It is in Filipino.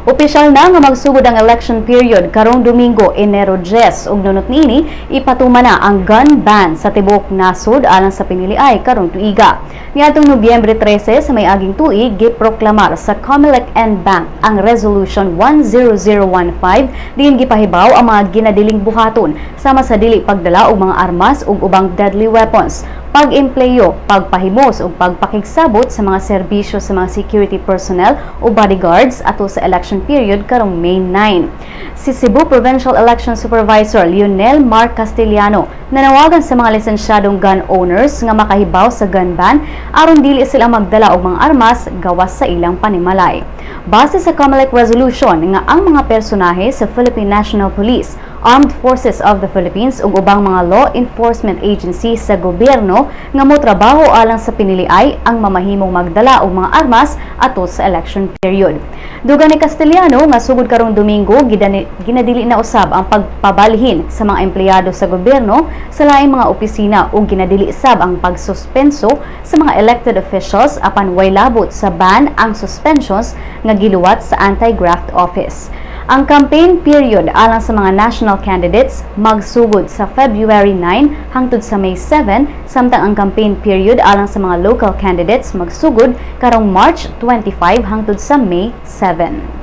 Opisyal na nga magsugod ang election period karong Domingo, Enero 10 ug nunot niini ipatuma na ang gun ban sa tibuok nasod alang sa piniliay karong tuiga. Niadtong Nobyembre 13 sa may-aging tuig giproklamar sa COMELEC and Bank ang Resolution 10015 diin gipahibaw ang mga ginadiling buhaton sama sa dili pagdala og mga armas ug ubang deadly weapons, pag-empleyo, pagpahimos ug pagpakigsabot sa mga serbisyo sa mga security personnel o bodyguards ato sa election period karong May 9. Si Cebu Provincial Election Supervisor Lionel Mark Castellano nanawagan sa mga lisensyadong gun owners nga makahibaw sa gun ban aron dili sila magdala og mga armas gawas sa ilang panimalay. Base sa COMELEC resolution nga ang mga personahe sa Philippine National Police, Armed Forces of the Philippines ug ubang mga law enforcement agencies sa gobyerno nga motrabaho alang sa piniliay ang mamahimong magdala og mga armas ato sa election period. Dugang ni Castellano nga sugod karong Domingo ginadili na usab ang pagpabalhin sa mga empleyado sa gobyerno sa laing mga opisina ug ginadili sab ang pagsuspenso sa mga elected officials apan way labot sa ban ang suspensions nga giluwat sa anti-graft office. Ang campaign period alang sa mga national candidates magsugod sa February 9 hangtod sa May 7, samtang ang campaign period alang sa mga local candidates magsugod karong March 25 hangtod sa May 7.